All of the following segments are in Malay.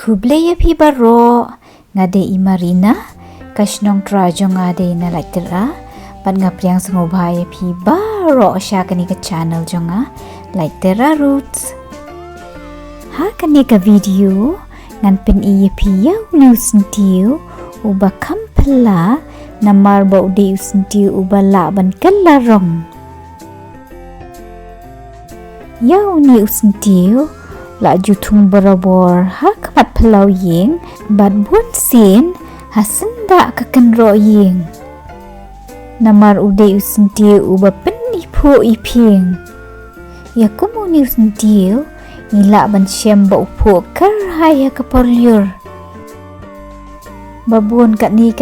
Khublei iaphi baro ngadei imarina kashnong trajong ngadei na laitera ban ngapriang sengoba iaphi baro syakani ke channel jonga laitera roots ha kani ka video ngan pen iaphi yau ni syntiew uba kampela namar ba ude syntiew uba la ban kylla rong yau ni syntiew la jutung barabor ha kapat pelau yeng bat bun sin ha senda kakenro yeng namar ude syntiew uba penipu iping ya kumuni syntiew ila ban syem ba upo kerhai ha kapolyur babun kat ni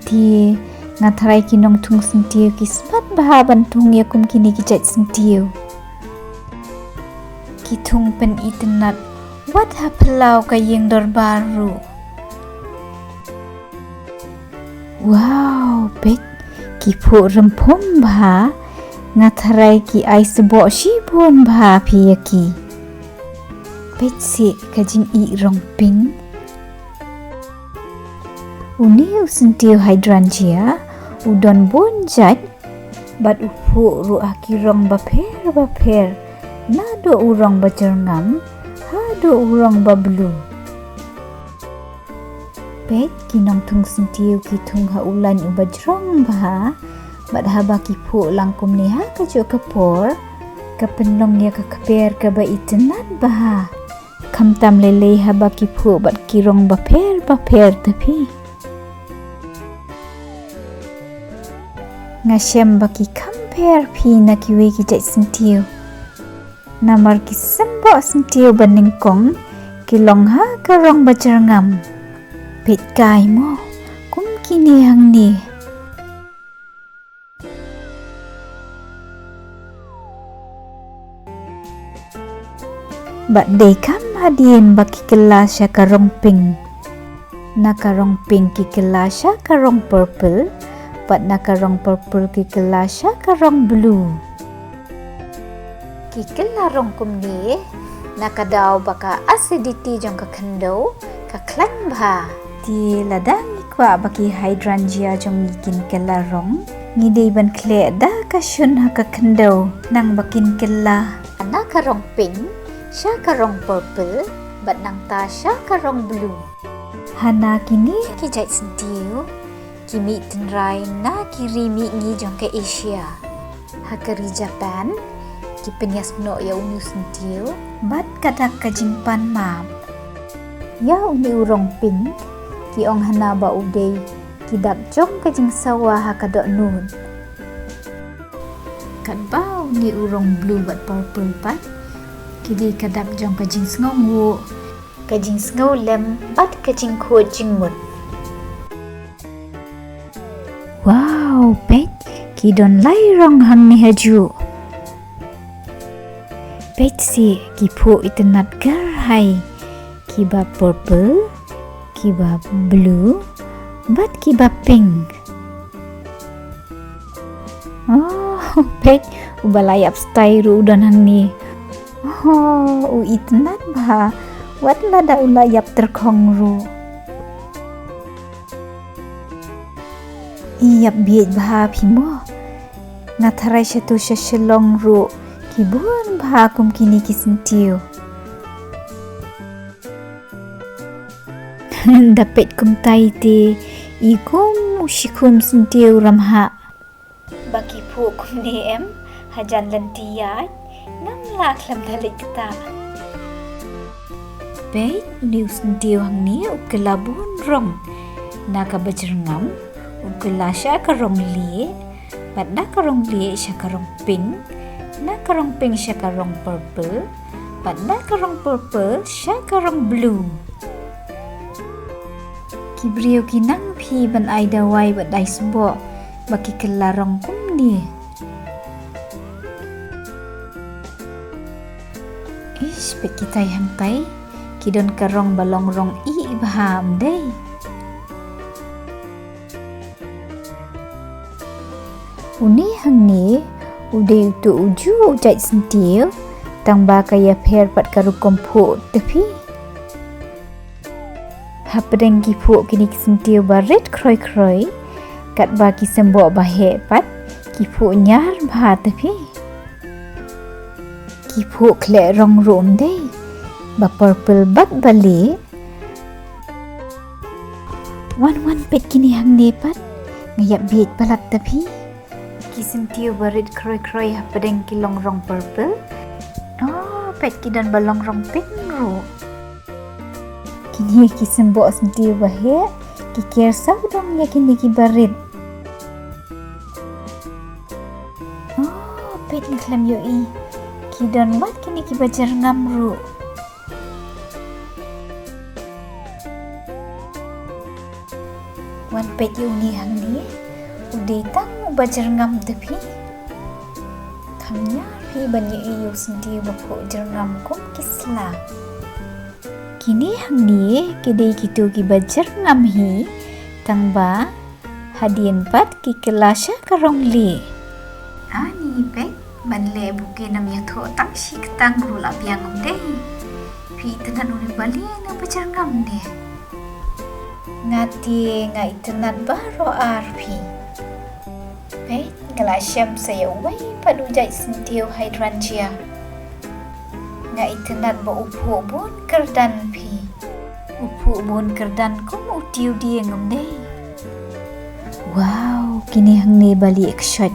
ti ngatrai kinong tung syntiew kismat baha bantung ya kum kini kijat syntiew kitung pen itenat wat ha pelau kayeng dor baru wow pet kipu rempom bah ngatarai ki ai sebo shibon bah piyaki pet si kajing i rong ping uni syntiew Hydrangea udon bonjat bat upu ru akirong baper na do urong bajerngam ha do urong bablu pet kinong tung syntiew kitung ha ulan ubajrong bah bat haba kipu langkum ni ha kajo kapor kapenlong ya kakaper ka ba itenat bah kamtam lele haba kipu bat kirong baper tapi ngasyam baki kamper pi na kiwe kijat syntiew namar kisembo syntiew baningkong kilong ha karong bajerngam pet kai mo kum kini hang ni bat de kam hadien baki kylla sya karong pink na karong pink ki kylla sya karong purple bat na karong purple ki kylla sya karong blue ki kylla rong kumni na kadaw baka acidity jong ka khyndew ka khleh ba ti ladang ikwa baki Hydrangea jong mikin kylla rong ngidei ban khleh da ka shun ha ka khyndew nang bakin kylla na karong pink sya karong purple bat nang ta sya karong blue hana kini kijat syntiew kimi tenrai na kirimi ngi jong ke Asia hakari Japan ki penyas no ya unu syntiew bat kadak kajingpan map ya uni urong pink ki ong hana ba ude kidak jong kajing sawa hakadok nun kat ba uni urong blue bat purple pat kidi kadak jong kajing sngongu kajing sngolem bat kajing ko jingmut wow pet kidon lai rong hang ni haju pet si kipu itenat garhai kiba purple kiba blue bat kiba pink oh pet ubalayap style ru udon hang ni oh itenat bah wat lada ulayap terkong ru iyap biet bah pimo ngatarai syatu syaselong ru kibun bah kum kini ki syntiew dapet kum tai te ikum shikum syntiew ramha baki pu kum ni em hajan lentiyat nam lak lam dalik kita pet ni syntiew hang ni ukela bun rong naka bajerngam ukela sya karong li bat na karong li sya karong pink na karong pink sya karong purple bat na karong purple sya karong blue kibriyo kinang pi ban ai dawai bat dai sbo baki kylla rong kum ni ish pet kita yang tai kidon karong balong rong i baham dei uni hang ni ude tu uju ujat syntiew tang ba kaya pher pat karu kompo tepi Hapadeng ki pu kini syntiew barit kroi kat ba ki sembo bahe pat ki pu nyar bha tapi ki pu khleh rong rom dei ba purple bat bali wan pet kini hang ne pat ngayap biet palat tapi ki syntiew barit kroi hapadeng ki long rong purple pet ki dan balong rong pink ro kini ki sembo syntiew bahe ki ker saw dong ya kini ki barit pet nglam yo i ki don wat kini ki bajar ngam ro wan pet yo ni hang ni udah tang bajar ngam tapi kamnya pi banyak iyo syntiew bapo jerngam kum kisla kini hang ni kadei kitu ki bajar ngam hi tangba hadien pat ki kelasha karong li ani pet banle buke nam ya tho tang shik tang rula piang de pi tenan uni bali na bajar ngam de ngati ngai tenan baro arpi pet Galasham saya wai padu jai syntiew Hydrangea ngai tenan ba upu bon kerdan pi upu bon kerdan kom utiu dia ngam dei wow kini hang ne bali ekshot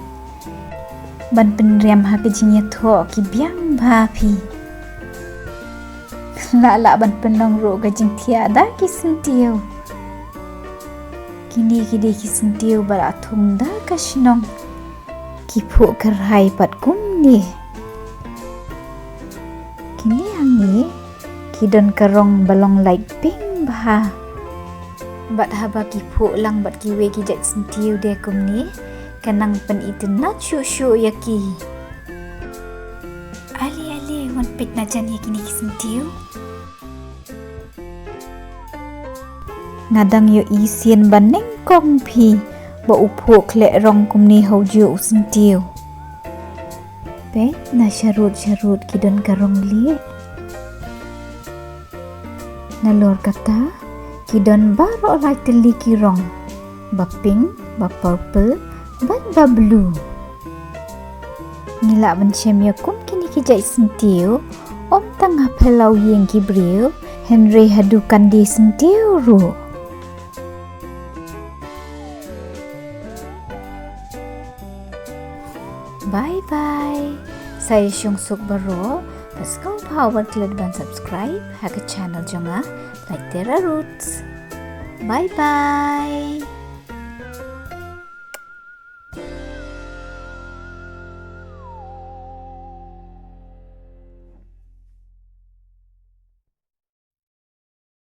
ban penriam ha kejinya tho ki biang ba pi la ban penong ro gajing tiada ki syntiew kini ki syntiew bala thum da kashnong ki pu kerhai pat kumni kini hang ni ki don karong balong light pink bah bat haba ki pu lang bat ki we ki jat syntiew de kumni kanang pen itu na shu yaki ali wan pit na jan kini ki syntiew ngadang yo isien baneng kong pi ba upo khleh rong kumni hauju syntiew pet na sharut ki don karong li na lor kata ki don baro lai teli ki rong ba pink ba purple ba blue ngila ban chem ya kum kini ki jai syntiew om tangah phelau yeng ki briu Henry hadu kandi syntiew ru bye. Saya Syungsuk Baro. Paskau power klik dan subscribe ha ke channel jonga like Terra Roots. Bye.